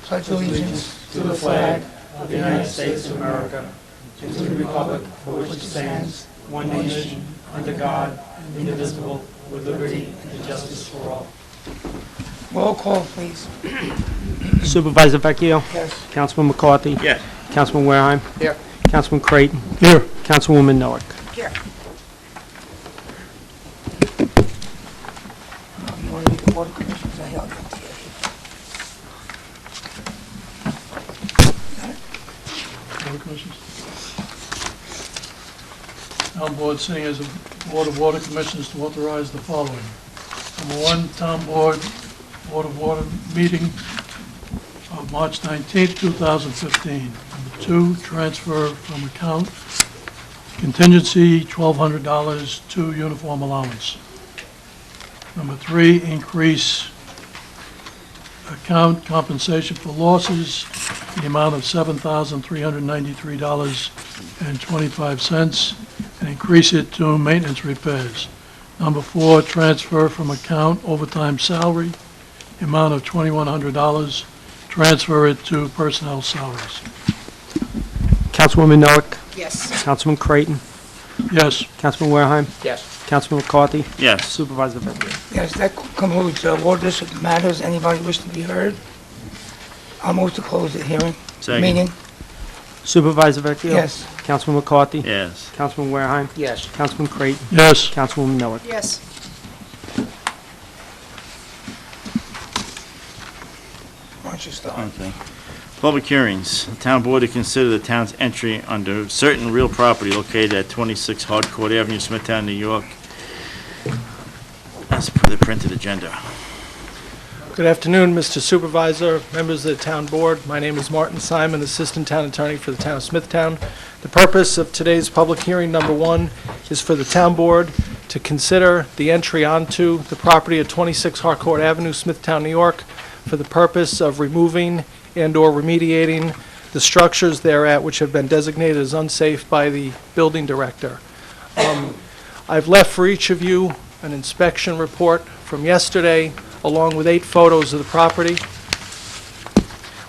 pledge allegiance to the flag of the United States of America and to the republic for which it stands, one nation, under God, indivisible, with liberty and justice for all. Roll call, please. Supervisor Vecchio? Yes. Councilman McCarthy? Yes. Councilman Warehime? Here. Councilman Creighton? Here. Councilwoman Noack? Here. You want to read the Board of Commissioners? I held it to you. Board of Commissioners. Town Board sitting as a Board of Water Commissioners to authorize the following. Number one, Town Board of Water meeting of March 19th, 2015. Number two, transfer from account contingency $1,200 to uniform allowance. Number three, increase account compensation for losses, the amount of $7,393.25, and increase it to maintenance repairs. Number four, transfer from account overtime salary, the amount of $2,100, transfer it to personnel salaries. Councilwoman Noack? Yes. Councilman Creighton? Yes. Councilman Warehime? Yes. Councilman McCarthy? Yes. Supervisor Vecchio? Yes, that concludes Water District matters. Anybody wish to be heard? I'll move to close the hearing. Second. Meeting. Supervisor Vecchio? Yes. Councilman McCarthy? Yes. Councilman Warehime? Yes. Councilman Creighton? Yes. Councilwoman Noack? Yes. Why don't you start? Okay. Public hearings. The town board to consider the town's entry under certain real property located at 26 Hardcourt Avenue, Smithtown, New York, as per the printed agenda. Good afternoon, Mr. Supervisor, members of the Town Board. My name is Martin Simon, Assistant Town Attorney for the Town of Smithtown. The purpose of today's public hearing, number one, is for the Town Board to consider the entry onto the property at 26 Harcourt Avenue, Smithtown, New York, for the purpose of removing and/or remediating the structures thereat which have been designated as unsafe by the building director. I've left for each of you an inspection report from yesterday, along with 8 photos of the property,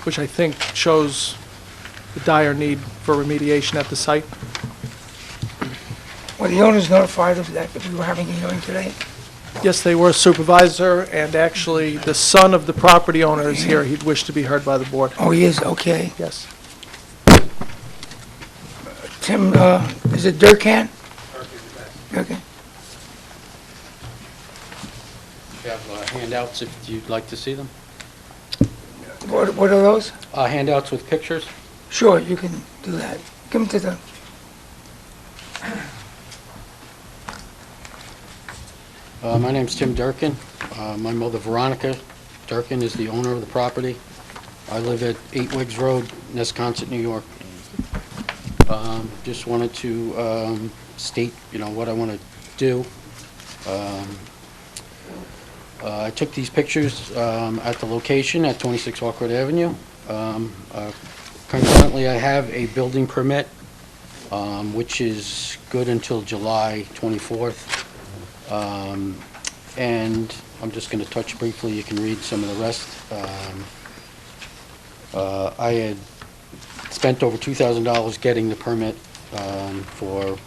which I think shows the dire need for remediation at the site. Were the owners notified of that we were having a hearing today? Yes, they were, Supervisor, and actually, the son of the property owner is here. He'd wish to be heard by the board. Oh, he is? Okay. Yes. Tim, is it Durkan? Okay. We have handouts if you'd like to see them. What are those? Handouts with pictures. Sure, you can do that. Give them to the... My name's Tim Durkin. My mother, Veronica Durkin, is the owner of the property. I live at 8 Wiggs Road, Nesconset, New York. Just wanted to state, what I want to do. I took these pictures at the location at 26 Harcourt Avenue. Concurrently, I have a building permit, which is good until July 24th. And I'm just going to touch briefly. You can read some of the rest. I had spent over $2,000 getting the permit for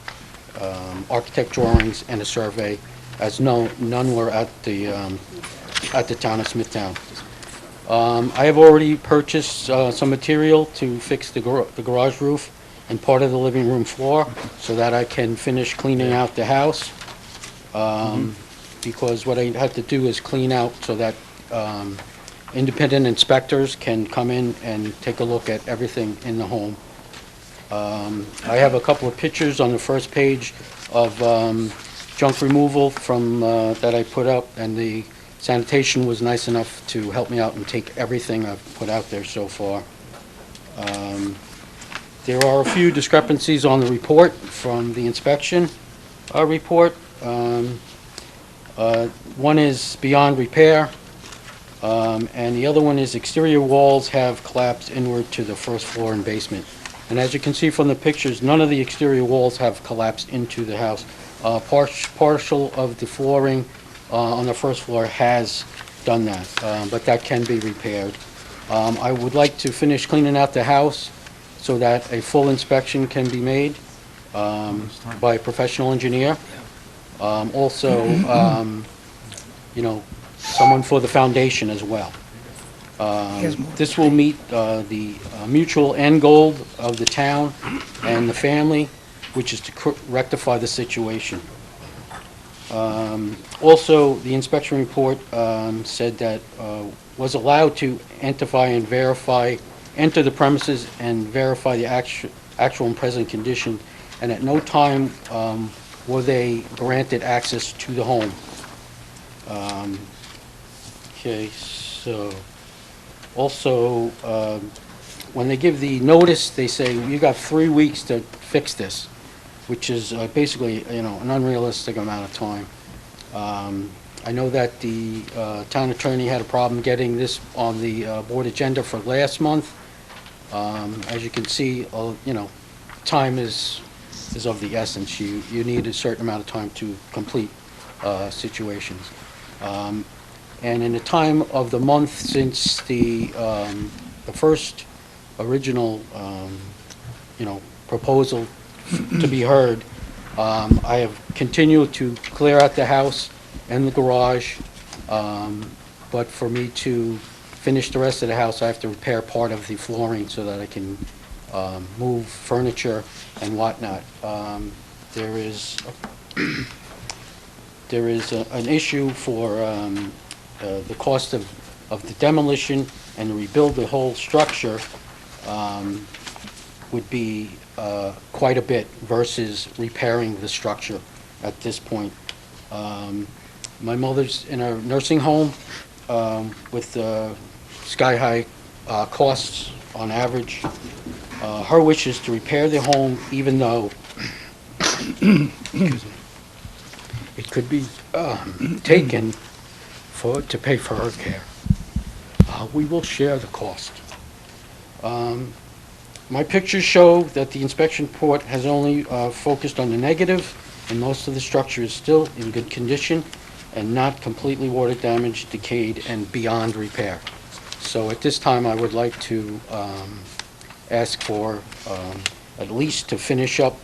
architect drawings and a survey, as none were at the town of Smithtown. I have already purchased some material to fix the garage roof and part of the living room floor so that I can finish cleaning out the house. Because what I have to do is clean out so that independent inspectors can come in and take a look at everything in the home. I have a couple of pictures on the first page of junk removal from that I put up, and the sanitation was nice enough to help me out and take everything I've put out there so far. There are a few discrepancies on the report from the inspection report. One is beyond repair, and the other one is exterior walls have collapsed inward to the first floor and basement. And as you can see from the pictures, none of the exterior walls have collapsed into the house. Partial of the flooring on the first floor has done that, but that can be repaired. I would like to finish cleaning out the house so that a full inspection can be made by a professional engineer. Also, someone for the foundation as well. This will meet the mutual end goal of the town and the family, which is to rectify the situation. Also, the inspection report said that was allowed to enter the premises and verify the actual and present condition, and at no time were they granted access to the home. Okay, so, also, when they give the notice, they say, you got 3 weeks to fix this, which is basically, an unrealistic amount of time. I know that the town attorney had a problem getting this on the board agenda for last month. As you can see, time is of the essence. You need a certain amount of time to complete situations. And in the time of the month since the first original, proposal to be heard, I have continued to clear out the house and the garage, but for me to finish the rest of the house, I have to repair part of the flooring so that I can move furniture and whatnot. There is an issue for the cost of the demolition and to rebuild the whole structure would be quite a bit versus repairing the structure at this point. My mother's in a nursing home with sky-high costs on average. Her wish is to repair the home even though excuse me, it could be taken to pay for her care. We will share the cost. My pictures show that the inspection report has only focused on the negative, and most of the structure is still in good condition and not completely water damaged, decayed, and beyond repair. So at this time, I would like to ask for at least to finish up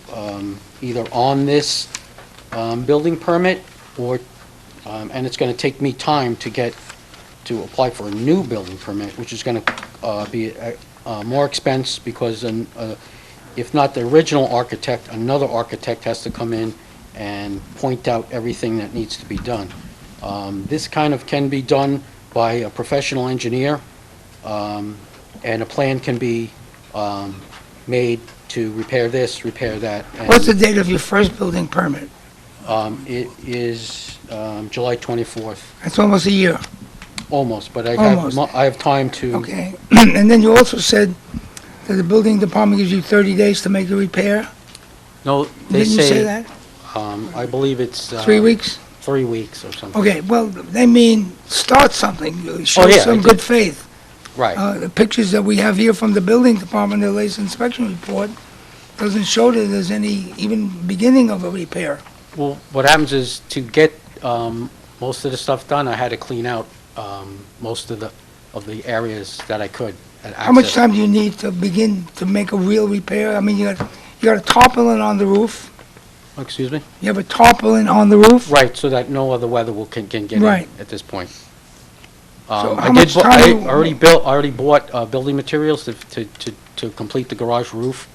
either on this building permit or, and it's going to take me time to apply for a new building permit, which is going to be more expense because if not the original architect, another architect has to come in and point out everything that needs to be done. This kind of can be done by a professional engineer, and a plan can be made to repair this, repair that. And, What's the date of your first building permit? it is July 24th, That's almost a year. almost, but I Almost. have time to. Okay. And then you also said that the building department gives you 30 days to make the repair? No, they Didn't you say that? I believe it's 3 weeks? 3 weeks or something. Okay, well, they mean start something, show Oh, yeah, some I good did. faith. Right. The pictures that we have here from the building department, the latest inspection report, doesn't show that there's any even beginning of a repair. Well, what happens is to get most of the stuff done, I had to clean out most of the areas that I could. How much time do you need to begin to make a real repair? I mean, you got a tarpaulin on the roof. Excuse me? You have a tarpaulin on the roof? Right, so that no other weather can get in Right. at this point. So I how much time I you- already bought building materials to complete the garage roof.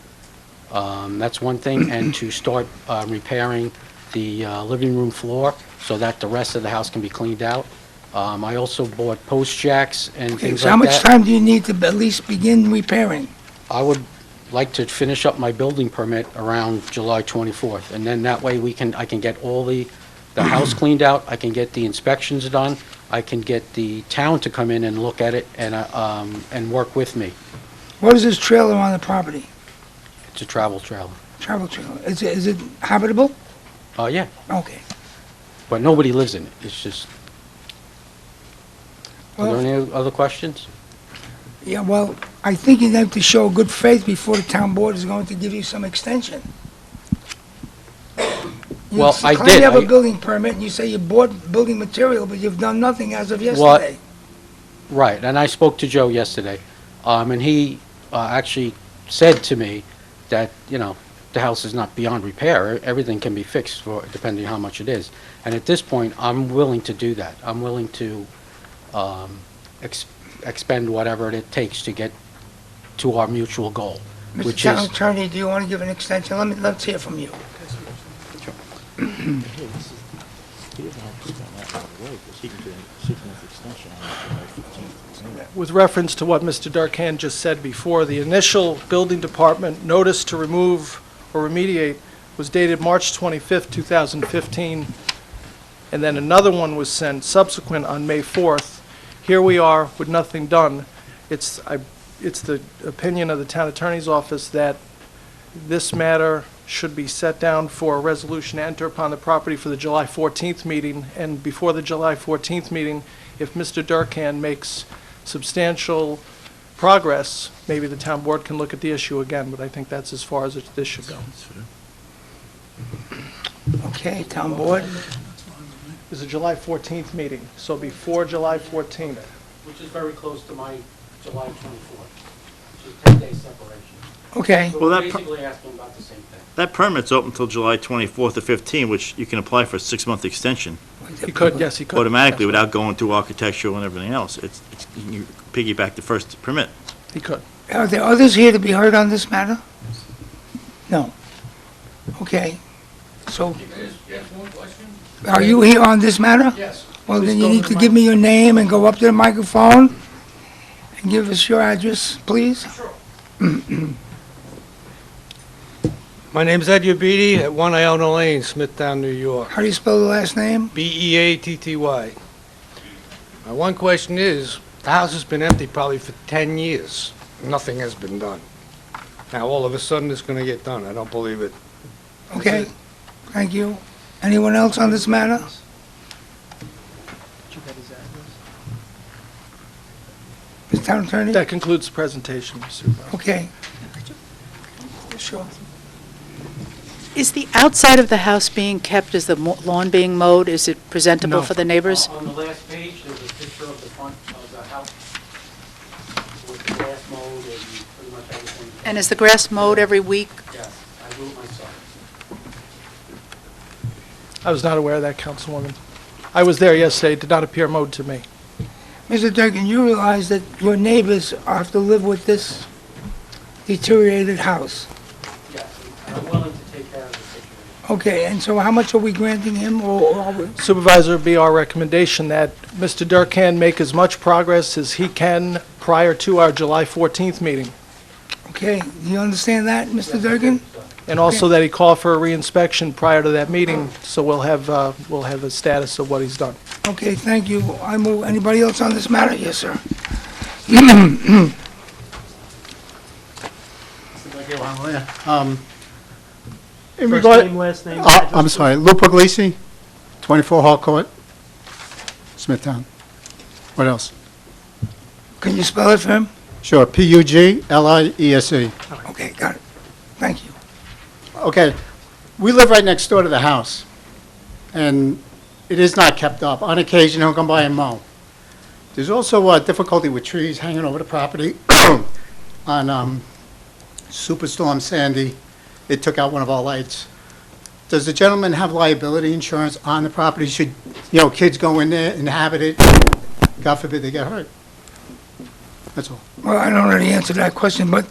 That's one thing, and to start repairing the living room floor so that the rest of the house can be cleaned out. I also bought post jacks and Okay, things so how like much that. time do you need to at least begin repairing? I would like to finish up my building permit around July 24th, and then that way I can get all the house cleaned out, I can get the inspections done, I can get the town to come in and look at it and work with me. What is this trailer on the property? It's a travel trailer. Travel trailer. Is it habitable? Yeah, Okay. but nobody lives in it, it's just, are Well, there any other questions? yeah, well, I think you have to show good faith before the town board is going to give you some extension. Well, I claim did. you have a I- building permit, and you say you bought building material, but you've done nothing as of yesterday. Right, and I spoke to Joe yesterday, and he actually said to me that, the house is not beyond repair. Everything can be fixed for, depending on how much it is. And at this point, I'm willing to do that. I'm willing to expend whatever it takes to get to our mutual goal, Mr. which Town is, Attorney, do you want to give an extension? Let's hear from you. With reference to what Mr. Darkan just said before, the initial building department notice to remove or remediate was dated March 25th, 2015, and then another one was sent subsequent on May 4th. Here we are with nothing done. It's the opinion of the town attorney's office that this matter should be set down for a resolution to enter upon the property for the July 14th meeting, and before the July 14th meeting, if Mr. Darkan makes substantial progress, maybe the town board can look at the issue again, but I think that's as far as this should go. Okay, Town Board? It's a July 14th meeting, so before July 14th. which is very close to my July 24th, which is 10-day separation. Okay, So Well, we're that per- basically asking about the same thing. That permit's open until July 24th or 15, which you can apply for a 6-month extension He could, yes, he could. automatically Yes, without going through architectural and everything else. You piggyback the first permit. He could. are there others here to be heard on this matter? No. Okay, so, are you here on this matter? Yes. Well, Please then go you to need the to give me your name and go up to the microphone and give us your address, please. My name's Ed Ubidi at 1 Iona Lane, Smithtown, New York. How do you spell the last name? Beatty. My one question is, the house has been empty probably for 10 years. Nothing has been done. Now, all of a sudden, it's going to get done. I don't believe it. Okay, thank you. Anyone else on this matter? Mr. Town Attorney? That concludes the presentation, Mr. Supervisor. Okay. Sure. Is the outside of the house being kept? Is the lawn being mowed? Is it presentable No. for the neighbors? On the last page, there's a picture of the front of the house with the grass mowed and pretty much everything. And is the grass mowed every week? Yes, I do it myself. I was not aware of that, Councilwoman. I was there yesterday, it did not appear mowed to me. Mr. Durkin, you realize that your neighbors have to live with this deteriorated house? Yes, and I'm willing to take care of the situation. Okay, and so how much are we granting him, or are we? Supervisor, it'd be our recommendation that Mr. Durkan make as much progress as he can prior to our July 14th meeting, Okay, do you understand that, Mr. Durkin? and also that he call for a reinspection prior to that meeting, so we'll have a status of what he's done. Okay, thank you. I move, anybody else on this matter? Yes, sir. In First regard, name, last name, I'm address. sorry, Lou Puglisi, 24 Hall Court, Smithtown. What else? Can you spell it for him? Sure, Pugliese. Okay, got it. Thank you. Okay, we live right next door to the house, and it is not kept up. On occasion, he'll come by and mow. There's also difficulty with trees hanging over the property. On Superstorm Sandy, it took out one of our lights. Does the gentleman have liability insurance on the property? Should, kids go in there, inhabit it, God forbid they get hurt? That's all. Well, I don't really answer that question, but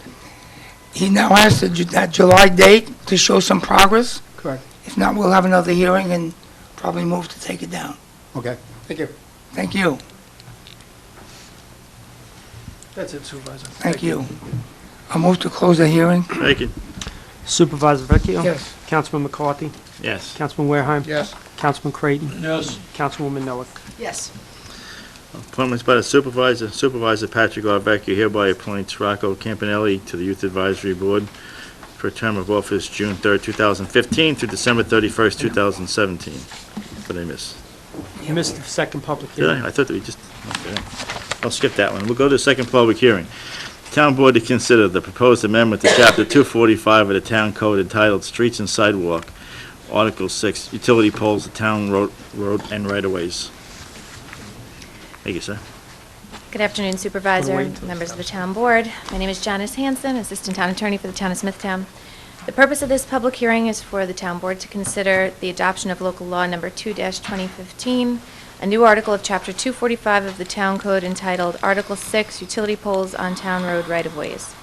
he now has that July date to show some progress. Correct. If not, we'll have another hearing and probably move to take it down. Okay, thank you. Thank you. That's it, Supervisor. Thank you. I'll move to close the hearing. Thank you. Supervisor Vecchio? Yes. Councilman McCarthy? Yes. Councilman Wareheim? Yes. Councilman Creighton? Yes, Councilwoman Noack? Yes. Appointments by the supervisor. Supervisor Patrick R. Vecchio hereby appoints Rocco Campanelli to the Youth Advisory Board for a term of office June 3rd, 2015 through December 31st, 2017. What did I miss? You missed the second public Did hearing. I? I thought that we just, okay. I'll skip that one. We'll go to the second public hearing. Town Board to consider the proposed amendment to Chapter 245 of the Town Code entitled Streets and Sidewalk, Article 6, utility poles, the town road and right-of-ways. Thank you, sir. Good afternoon, Supervisor, Wait. members of the Town Board. My name is Janice Hanson, Assistant Town Attorney for the Town of Smithtown. The purpose of this public hearing is for the Town Board to consider the adoption of Local Law Number 2-2015, a new article of Chapter 245 of the Town Code entitled Article 6, Utility Poles on Town Road Right-of-Ways.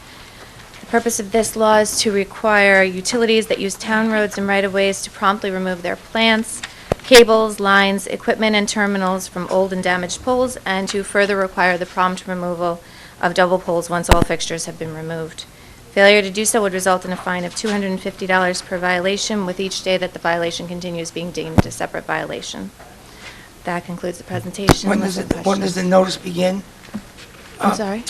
The purpose of this law is to require utilities that use town roads and right-of-ways to promptly remove their plants, cables, lines, equipment, and terminals from old and damaged poles, and to further require the prompt removal of double poles once all fixtures have been removed. Failure to do so would result in a fine of $250 per violation, with each day that the violation continues being deemed a separate violation. That concludes the presentation. When unless does there are when does the questions. notice begin? I'm sorry?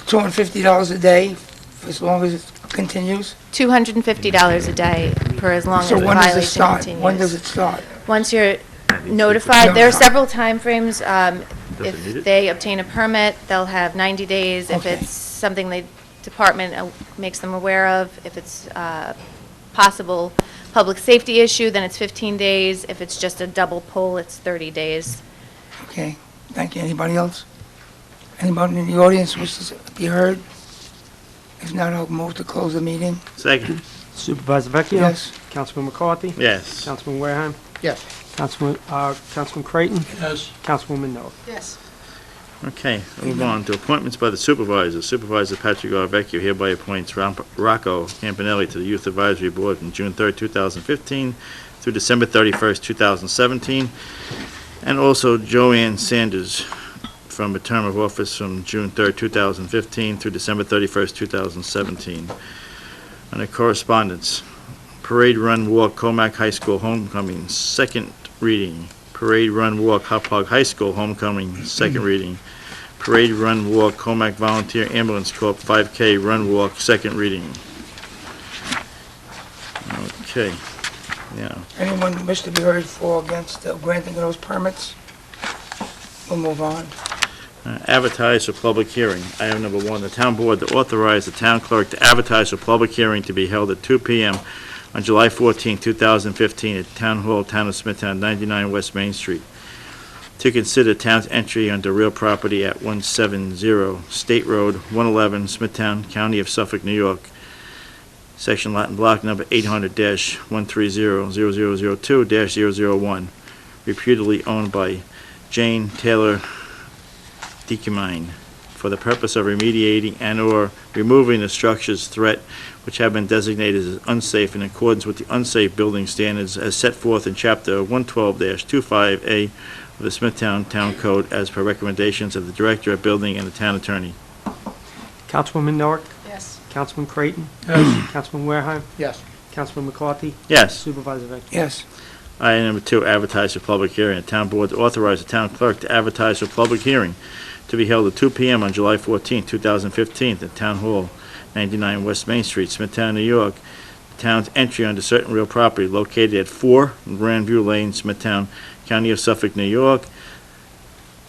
$250 a day, for as long as it continues? $250 a day for as long as So the when does it violation start? continues. When does it start? Once you're notified, there are Notified. several timeframes. Does it need If it? they obtain a permit, they'll have 90 days. If Okay. it's something the department makes them aware of, if it's possible public safety issue, then it's 15 days. If it's just a double pole, it's 30 days. Okay, thank you. Anybody else? Anybody in the audience wishes to be heard? If not, I'll move to close the meeting. Second. Supervisor Vecchio? Yes. Councilman McCarthy? Yes. Councilman Wareham? Yes. Councilman Creighton? Yes. Councilwoman Noah? Yes. Okay, move on to appointments by the supervisors. Supervisor Patrick R. Vecchio hereby appoints Rocco Campanelli to the Youth Advisory Board from June 3rd, 2015 through December 31st, 2017, and also Joanne Sanders from a term of office from June 3rd, 2015 through December 31st, 2017. Under correspondence, Parade Run Walk Comac High School Homecoming, second reading. Parade Run Walk Hopog High School Homecoming, second reading. Parade Run Walk Comac Volunteer Ambulance Corps 5K Run Walk, second reading. Okay, yeah. Anyone wish to be heard for or against the granting of those permits? We'll move on. Advertise for public hearing. Item number 1, the town board to authorize the town clerk to advertise for public hearing to be held at 2 p.m. on July 14, 2015 at Town Hall, Town of Smithtown, 99 West Main Street, to consider town's entry onto real property at 170 State Road, 111, Smithtown, County of Suffolk, New York, section lot and block number 800-130-0002-001, reputedly owned by Jane Taylor Decamine, for the purpose of remediating and/or removing the structures threat which have been designated as unsafe in accordance with the unsafe building standards as set forth in Chapter 112-25A of the Smithtown Town Code as per recommendations of the Director of Building and the Town Attorney. Councilwoman Noah? Yes. Councilman Creighton? Yes. Councilman Wareham? Yes. Councilman McCarthy? Yes. Supervisor Vecchio? Yes. Item number 2, advertise for public hearing. The town board to authorize the town clerk to advertise for public hearing to be held at 2 p.m. on July 14, 2015 at Town Hall, 99 West Main Street, Smithtown, New York. The town's entry onto certain real property located at 4 Grandview Lane, Smithtown, County of Suffolk, New York.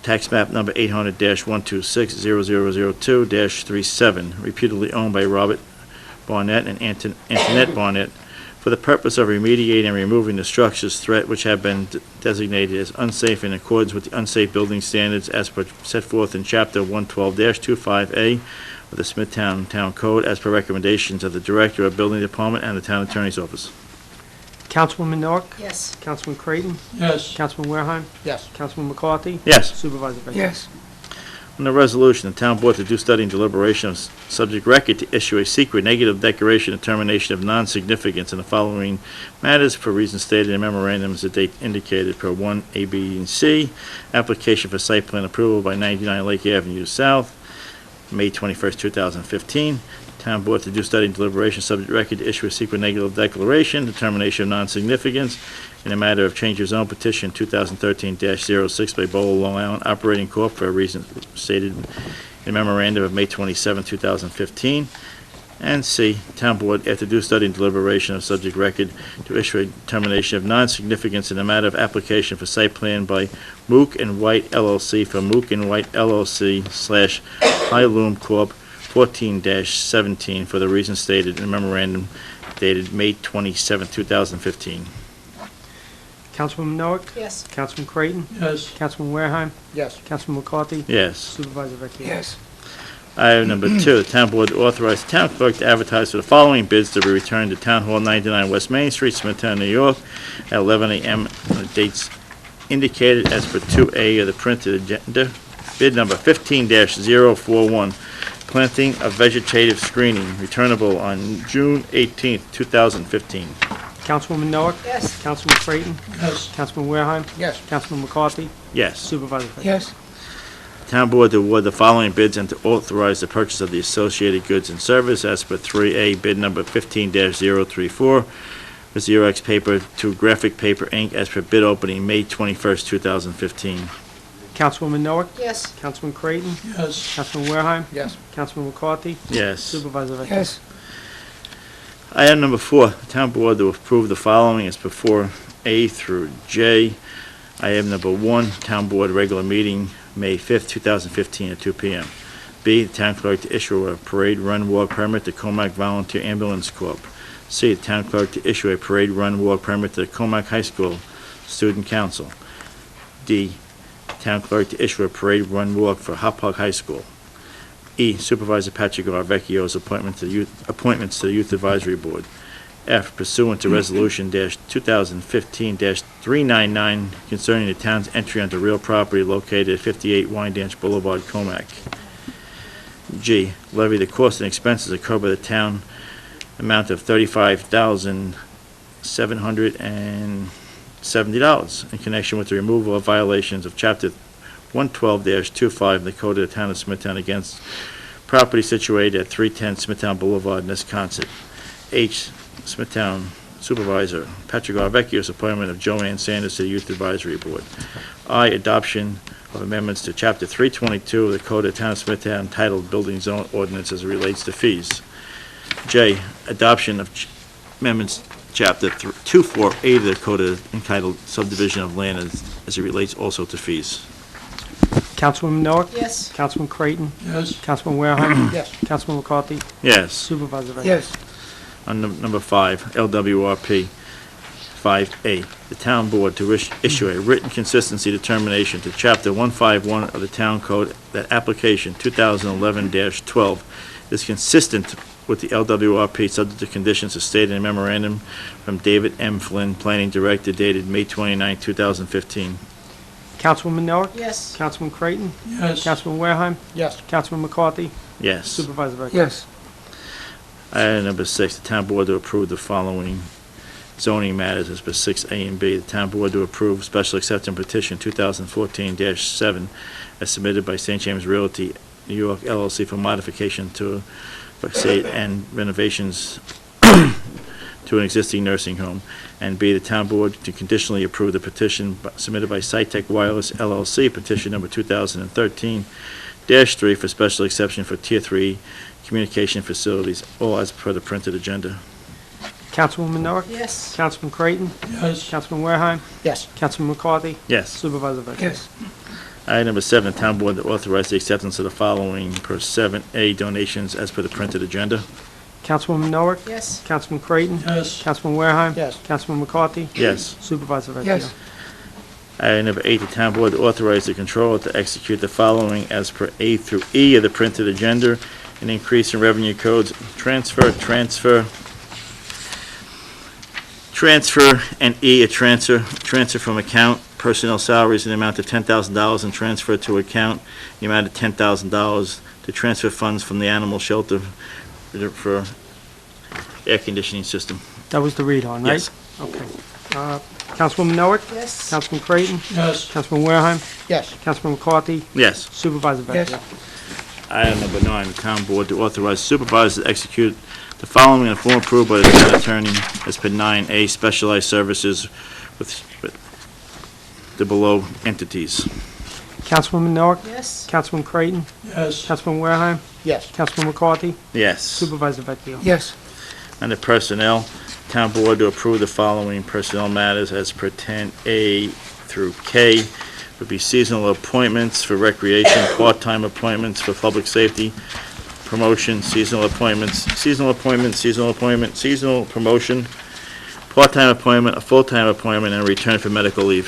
Tax map number 800-126-0002-37, reputedly owned by Robert Barnett and Antoinette Barnett, for the purpose of remediating and removing the structures threat which have been designated as unsafe in accordance with the unsafe building standards as per set forth in Chapter 112-25A of the Smithtown Town Code as per recommendations of the Director of Building Department and the Town Attorney's Office. Councilwoman Noah? Yes. Councilman Creighton? Yes. Councilman Wareham? Yes. Councilman McCarthy? Yes. Supervisor Vecchio? Yes. On the resolution, the town board to do study and deliberation of subject record to issue a secret negative declaration of termination of non-significance in the following matters for reasons stated in memorandums that they indicated per 1 A, B, and C. Application for site plan approval by 99 Lake Avenue South, May 21st, 2015. Town board to do study and deliberation subject record to issue a secret negative declaration, determination of non-significance in a matter of change of zone petition 2013-06 by Bowler Long Island Operating Corp. for a reason stated in memorandum of May 27, 2015. And C, town board, after due study and deliberation of subject record, to issue a determination of non-significance in a matter of application for site plan by Mook and White LLC for Mook and White LLC / High Loom Corp. 14-17 for the reasons stated in memorandum dated May 27, 2015. Councilwoman Noack? Yes. Councilman Creighton? Yes. Councilman Warehime? Yes. Councilman McCarthy? Yes. Supervisor Vecchio? Yes. Item number 2, the town board to authorize the town clerk to advertise for the following bids to be returned to Town Hall 99 West Main Street, Smithtown, New York, at 11 a.m. on the dates indicated as per 2A of the printed agenda. Bid number 15-041, planting of vegetative screening, returnable on June 18, 2015. Councilwoman Noack? Yes. Councilman Creighton? Yes. Councilman Warehime? Yes. Councilman McCarthy? Yes. Supervisor Vecchio? Yes. Town board to award the following bids and to authorize the purchase of the associated goods and service as per 3A bid number 15-034 for Xerox paper to Graphic Paper Inc. as per bid opening May 21st, 2015. Councilwoman Noack? Yes. Councilman Creighton? Yes. Councilman Warehime? Yes. Councilman McCarthy? Yes. Supervisor Vecchio? Yes. Item number 4, the town board to approve the following as before A through J. Item number 1, town board regular meeting, May 5th, 2015 at 2 p.m. B, the town clerk to issue a parade run walk permit to Comac Volunteer Ambulance Corp. C, the town clerk to issue a parade run walk permit to the Comac High School Student Council. D, town clerk to issue a parade run walk for Hop Park High School. E, Supervisor Patrick R. Vecchio's appointments to the Youth Advisory Board. F, pursuant to Resolution -2015-399 concerning the town's entry onto real property located at 58 Wyandanch Boulevard, Comac. G, levy the costs and expenses incurred by the town amount of $35,770 in connection with the removal of violations of Chapter 112-25 in the Code of the Town of Smithtown against property situated at 310 Smithtown Boulevard, Wisconsin. H, Smithtown Supervisor Patrick R. Vecchio's appointment of Joanne Sanders to the Youth Advisory Board. I, adoption of amendments to Chapter 322 of the Code of the Town of Smithtown entitled Building Zone Ordinance as it relates to fees. J, adoption of amendments Chapter 248 of the Code entitled Subdivision of Land as it relates also to fees. Councilwoman Noack? Yes. Councilman Creighton? Yes. Councilman Warehime? Yes. Councilman McCarthy? Yes. Supervisor Vecchio? Yes. On number 5, LWRP 5A, the town board to issue a written consistency determination to Chapter 151 of the Town Code that application 2011-12 is consistent with the LWRP subject to conditions as stated in a memorandum from David M. Flynn, Planning Director, dated May 29, 2015. Councilwoman Noack? Yes. Councilman Creighton? Yes. Councilman Warehime? Yes. Councilman McCarthy? Yes. Supervisor Vecchio? Yes. Item number 6, the town board to approve the following zoning matters as per 6A and B. The town board to approve special acceptance petition 2014-7 as submitted by St. James Realty, New York LLC for modification to facade and renovations to an existing nursing home. And B, the town board to conditionally approve the petition submitted by SciTech Wireless LLC, petition number 2013-3 for special exception for Tier 3 communication facilities, all as per the printed agenda. Councilwoman Noack? Yes. Councilman Creighton? Yes. Councilman Warehime? Yes. Councilman McCarthy? Yes. Supervisor Vecchio? Yes. Item number 7, the town board to authorize the acceptance of the following per 7A donations as per the printed agenda. Councilwoman Noack? Yes. Councilman Creighton? Yes. Councilman Warehime? Yes. Councilman McCarthy? Yes. Supervisor Vecchio? Yes. Item number 8, the town board to authorize the controller to execute the following as per A through E of the printed agenda: an increase in revenue codes, transfer, and E, a transfer from account personnel salaries in the amount of $10,000 and transfer to account the amount of $10,000 to transfer funds from the animal shelter for air conditioning system. That was the read on, right? Yes. Okay. Councilwoman Noack? Yes. Councilman Creighton? Yes. Councilman Warehime? Yes. Councilman McCarthy? Yes. Supervisor Vecchio? Yes. Item number 9, the town board to authorize supervisors to execute the following in a form approved by the town attorney as per 9A, specialized services with the below entities. Councilwoman Noack? Yes. Councilman Creighton? Yes. Councilman Warehime? Yes. Councilman McCarthy? Yes. Supervisor Vecchio? Yes. Under personnel, town board to approve the following personnel matters as per 10A through K. Would be seasonal appointments for recreation, part-time appointments for public safety, promotion, seasonal appointments, seasonal appointment, seasonal appointment, seasonal promotion, part-time appointment, a full-time appointment, and a return for medical leave.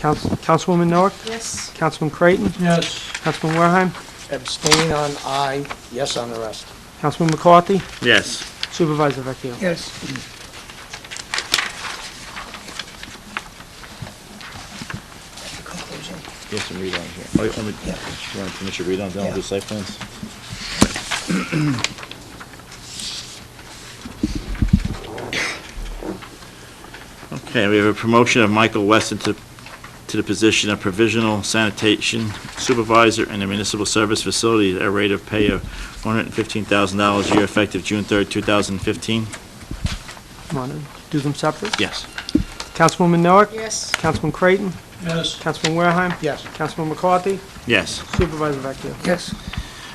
Councilwoman Noack? Yes. Councilman Creighton? Yes. Councilman Warehime? Abstain on aye, yes on the rest. Councilman McCarthy? Yes. Supervisor Vecchio? Yes. Conclusion. Yes, and read on here. Oh, let me, Yeah. you want to finish your read on, then I'll do Yeah. site plans? Okay, we have a promotion of Michael Weston to the position of provisional sanitation supervisor in the municipal service facility at a rate of pay of $115,000 a year effective June 3rd, 2015. Want to do them separate? Yes. Councilwoman Noack? Yes. Councilman Creighton? Yes. Councilman Warehime? Yes. Councilman McCarthy? Yes. Supervisor Vecchio? Yes.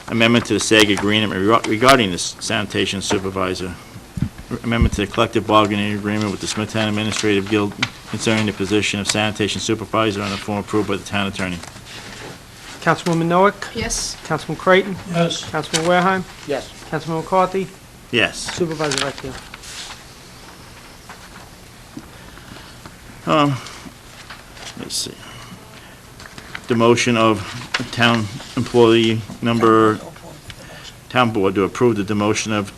Amendment to the SAG agreement regarding the sanitation supervisor. Amendment to the collective bargaining agreement with the Smithtown Administrative Guild concerning the position of sanitation supervisor on the form approved by the town attorney. Councilwoman Noack? Yes. Councilman Creighton? Yes. Councilman Warehime? Yes. Councilman McCarthy? Yes. Supervisor Vecchio? Let's see. Demotion of town employee number, town board to approve the demotion of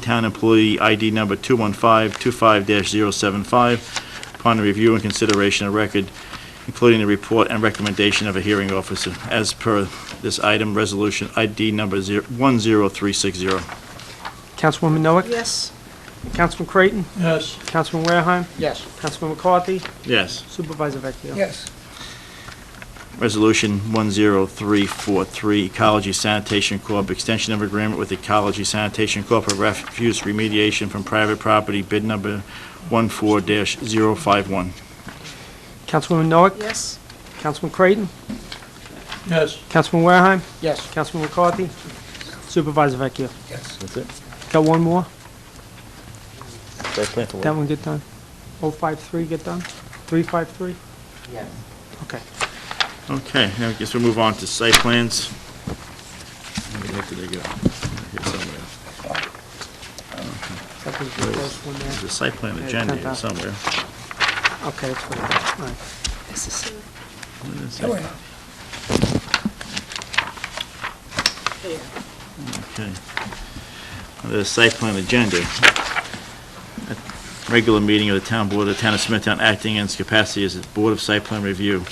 town employee ID number 21525-075 upon the review and consideration of record, including the report and recommendation of a hearing officer, as per this item, resolution ID number 10360. Councilwoman Noack? Yes. Councilman Creighton? Yes. Councilman Warehime? Yes. Councilman McCarthy? Yes. Supervisor Vecchio? Yes. Resolution 10343, Ecology Sanitation Corp., extension of agreement with Ecology Sanitation Corp. of refuse remediation from private property, bid number 14-051. Councilwoman Noack? Yes. Councilman Creighton? Yes. Councilman Warehime? Yes. Councilman McCarthy? Supervisor Vecchio? Yes. That's it? Got one more? Site plan for That what? one get done? 053 get done? 353? Yes. Okay. Okay, now I guess we'll move on to site plans. Where did they go? Here somewhere. That was the first one There's there. a site plan agenda here somewhere. Okay, it's right there. All right. This is, Where is Go it? ahead. Okay. The site plan agenda. Regular meeting of the town board of the town of Smithtown acting in its capacity as its Board of Site Plan Review.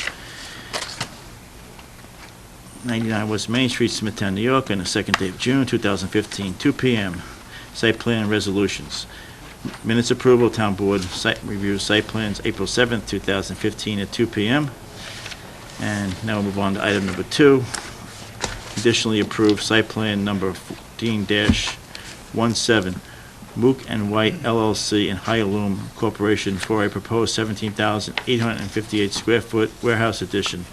99 West Main Street, Smithtown, New York, on the second day of June, 2015, 2 p.m. Site plan resolutions. Minutes approval, town board site review site plans, April 7th, 2015, at 2 p.m. And now we'll move on to item number 2. Additionally approved site plan number 14-17, Mook and White LLC and Hyalum Corporation for a proposed 17,858 square foot warehouse addition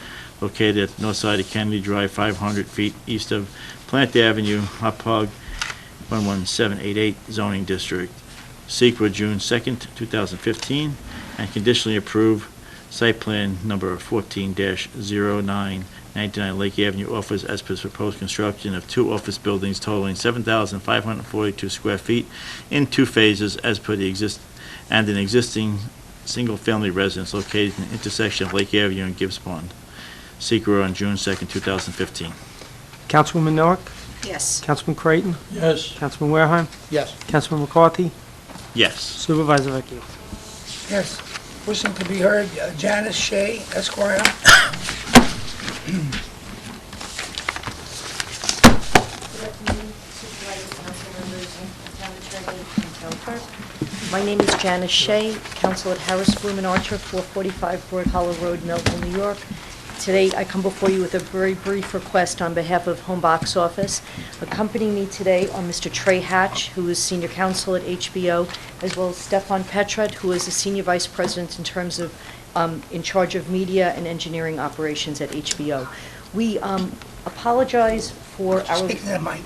located at the north side of Kennedy Drive, 500 feet east of Plant Avenue, Hopog 11788 zoning district. Secra, June 2nd, 2015, and conditionally approve site plan number 14-0999 Lake Avenue offers as per proposed construction of 2 office buildings totaling 7,542 square feet in 2 phases as per the an existing single-family residence located in the intersection of Lake Avenue and Gibbs Pond. Secra on June 2nd, 2015. Councilwoman Noack? yes. Councilman Creighton? Yes. Councilman Warehime? Yes. Councilman McCarthy? Yes. Supervisor Vecchio? Yes. Wishing to be heard, Janice Shea, Esquire. My name is Janice Shea, counsel at Harris, Bloom and Archer, 445 Broad Hollow Road, Milton, New York. Today, I come before you with a very brief request on behalf of Home Box Office. Accompanying me today are Mr. Trey Hatch, who is senior counsel at HBO, as well as Stefan Petrat, who is the senior vice president in terms of, in charge of media and engineering operations at HBO. We apologize for our... Speak to that mic.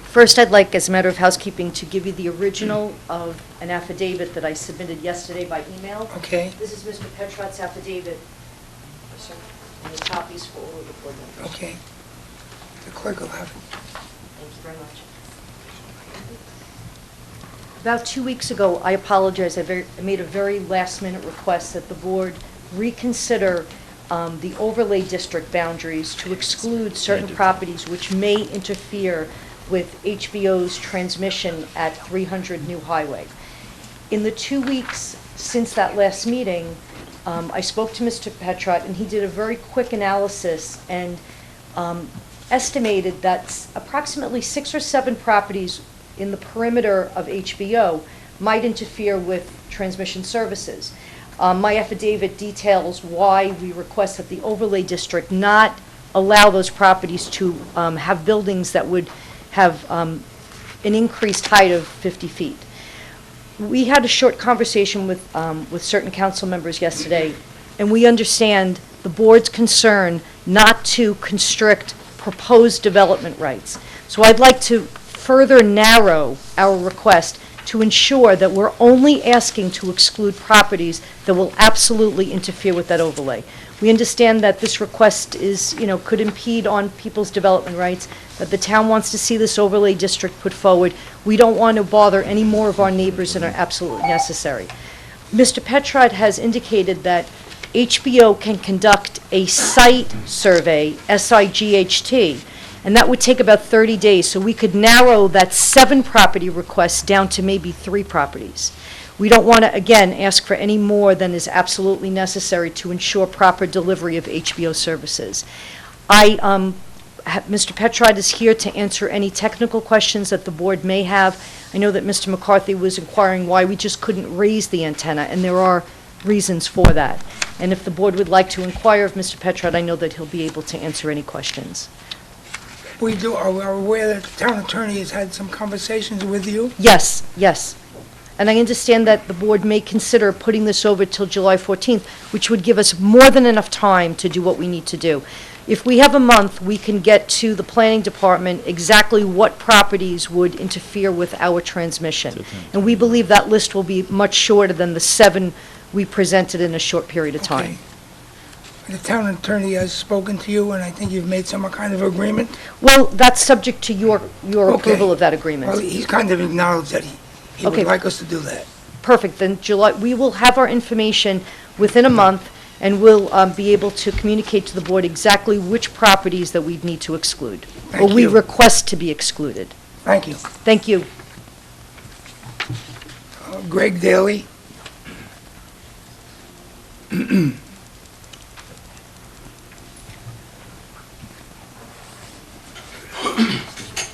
First, I'd like, as a matter of housekeeping, to give you the original of an affidavit that I submitted yesterday by email. Okay. This is Mr. Petrat's affidavit, sir, and the copies for all of the board members. Okay. The clerk will have it. Thank you very much. About 2 weeks ago, I apologize, I made a very last-minute request that the board reconsider the overlay district boundaries to exclude certain properties which may interfere with HBO's transmission at 300 New Highway. In the 2 weeks since that last meeting, I spoke to Mr. Petrot, and he did a very quick analysis and estimated that approximately 6 or 7 properties in the perimeter of HBO might interfere with transmission services. My affidavit details why we request that the overlay district not allow those properties to have buildings that would have an increased height of 50 feet. We had a short conversation with certain council members yesterday, and we understand the board's concern not to constrict proposed development rights. So I'd like to further narrow our request to ensure that we're only asking to exclude properties that will absolutely interfere with that overlay. We understand that this request is, could impede on people's development rights, that the town wants to see this overlay district put forward. We don't want to bother any more of our neighbors than are absolutely necessary. Mr. Petrot has indicated that HBO can conduct a site survey, SIGHT, and that would take about 30 days, so we could narrow that 7 property requests down to maybe 3 properties. We don't want to, again, ask for any more than is absolutely necessary to ensure proper delivery of HBO services. Mr. Petrot is here to answer any technical questions that the board may have. I know that Mr. McCarthy was inquiring why we just couldn't raise the antenna, and there are reasons for that. And if the board would like to inquire of Mr. Petrot, I know that he'll be able to answer any questions. We are aware that the town attorney has had some conversations with you. Yes, yes. And I understand that the board may consider putting this over till July 14th, which would give us more than enough time to do what we need to do. If we have a month, we can get to the planning department exactly what properties would interfere with our transmission. And we believe that list will be much shorter than the 7 we presented in a short period of time. Okay. The town attorney has spoken to you, and I think you've made some kind of agreement. Well, that's subject to your approval of that agreement. Well, he's kind of acknowledged that he would Okay. like us to do that. Perfect, then July, we will have our information within a month, and we'll be able to communicate to the board exactly which properties that we'd need to exclude. Or Thank we you. request to be excluded. Thank you. Thank you. Greg Daly.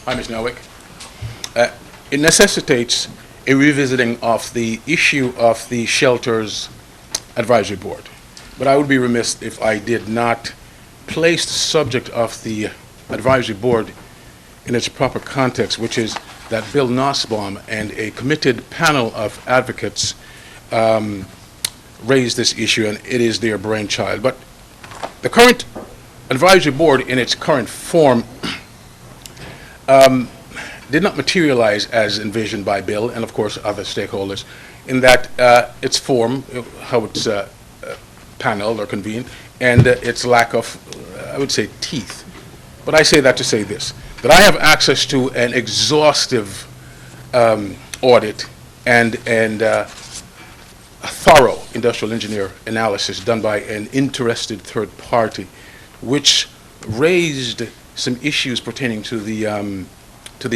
Hi, Ms. Nowick. It necessitates a revisiting of the issue of the Shelters Advisory Board. But I would be remiss if I did not place the subject of the Advisory Board in its proper context, which is that Bill Nussbaum and a committed panel of advocates raised this issue, and it is their brainchild. But the current Advisory Board in its current form did not materialize as envisioned by Bill and, of course, other stakeholders, in that its form, how it's paneled or convened, and its lack of, I would say, teeth. But I say that to say this, that I have access to an exhaustive audit and a thorough industrial engineer analysis done by an interested third party, which raised some issues pertaining to the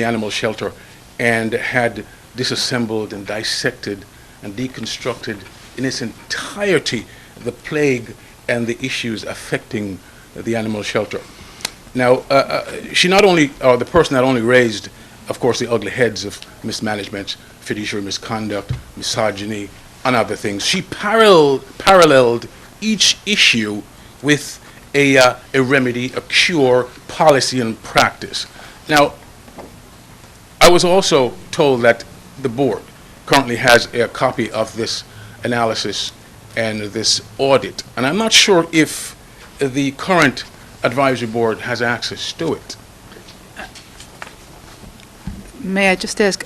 animal shelter and had disassembled and dissected and deconstructed in its entirety the plague and the issues affecting the animal shelter. Now, the person not only raised, of course, the ugly heads of mismanagement, fiduciary misconduct, misogyny, and other things, she paralleled each issue with a remedy, a cure, policy, and practice. Now, I was also told that the board currently has a copy of this analysis and this audit, and I'm not sure if the current advisory board has access to it. May I just ask,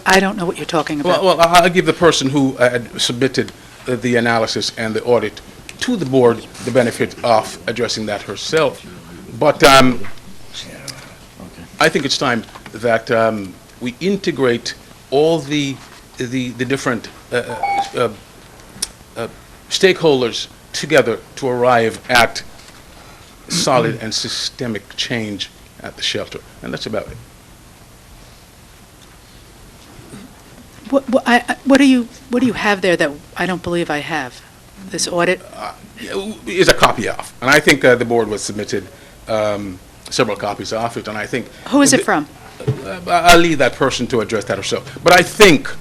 I don't know what you're talking about. Well, I'll give the person who had submitted the analysis and the audit to the board the benefit of addressing that herself. But I think it's time that we integrate all the different stakeholders together to arrive at solid and systemic change at the shelter, and that's about it. What do you have there that I don't believe I have? This audit? Is a copy of, and I think the board was submitted several copies of it, and I think... Who is it from? I'll leave that person to address that herself. But I think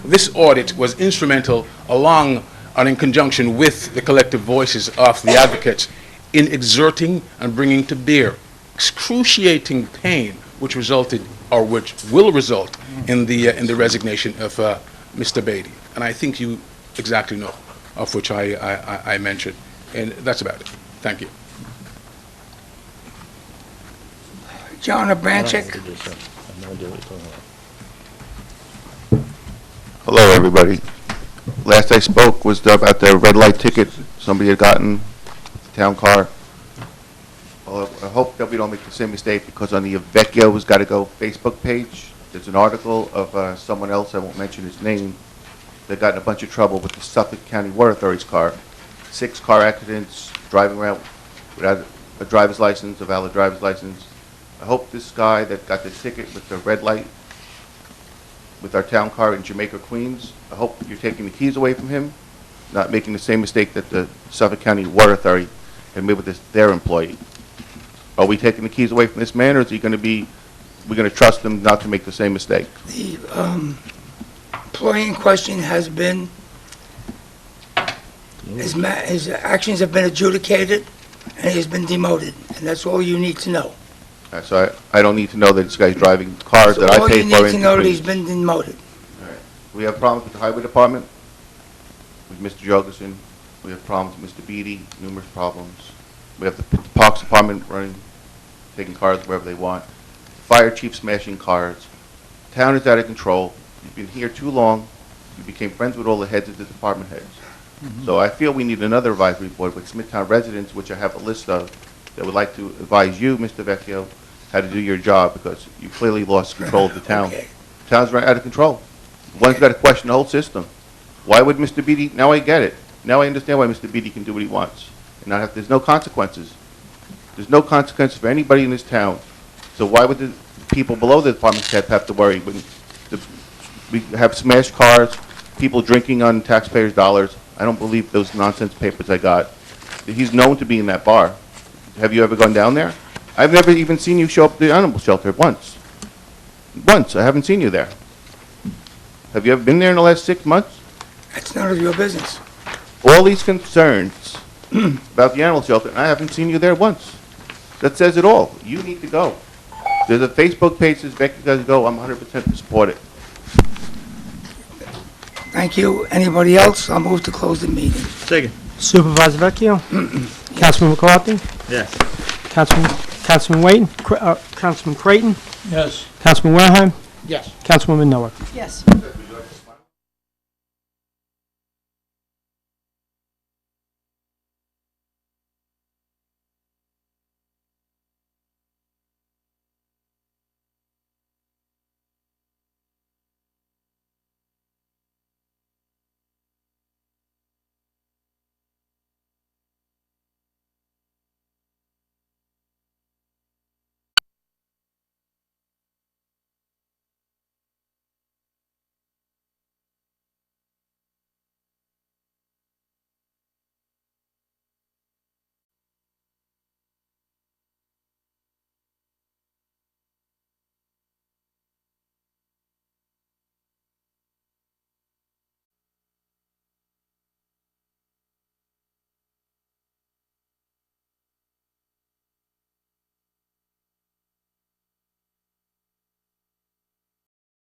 this audit was instrumental along and in conjunction with the collective voices of the advocates in exerting and bringing to bear excruciating pain which resulted or which will result in the resignation of Mr. Beatty. And I think you exactly know of which I mentioned. And that's about it. Thank you. John Abranchik. Hello, everybody. Last I spoke was about the red light ticket somebody had gotten, the town car. Well, I hope that we don't make the same mistake, because on the Vecchio's Gotta Go Facebook page, there's an article of someone else, I won't mention his name, that got in a bunch of trouble with the Suffolk County Water Authority's car. 6 car accidents, driving around without a driver's license, a valid driver's license. I hope this guy that got the ticket with the red light with our town car in Jamaica, Queens, I hope you're taking the keys away from him, not making the same mistake that the Suffolk County Water Authority had made with their employee. Are we taking the keys away from this man, or is he going to be, we're going to trust him not to make the same mistake? The employee in question has been, his actions have been adjudicated, and he has been demoted, and that's all you need to know. So I don't need to know that this guy's driving cars that I All pay you for. need to know that he's been demoted. We have problems with the highway department, with Mr. Jorgensen. We have problems with Mr. Beatty, numerous problems. We have the Parks Department running, taking cars wherever they want. Fire chief smashing cars. Town is out of control. You've been here too long. You became friends with all the heads of the department heads. So I feel we need another advisory board with Smithtown residents, which I have a list of, that would like to advise you, Mr. Vecchio, how to do your job, because you clearly lost control of the town. Okay. The town's right out of control. One's got to question the whole system. Why would Mr. Beatty, now I get it. Now I understand why Mr. Beatty can do what he wants. And not have, there's no consequences. There's no consequences for anybody in this town. So why would the people below the department head have to worry when we have smashed cars, people drinking on taxpayers' dollars? I don't believe those nonsense papers I got. He's known to be in that bar. Have you ever gone down there? I've never even seen you show up at the animal shelter once. Once, I haven't seen you there. Have you ever been there in the last 6 months? That's none of your business. All these concerns about the animal shelter, and I haven't seen you there once. That says it all. You need to go. There's a Facebook page that says, Becky, you guys go. I'm 100% to support it. Thank you. Anybody else? I'll move to close the meeting. Second. Supervisor Vecchio? Councilman McCarthy? Yes. Councilman Wayne? Councilman Creighton? Yes. Councilman Wareham? Yes. Councilwoman Miller? Yes.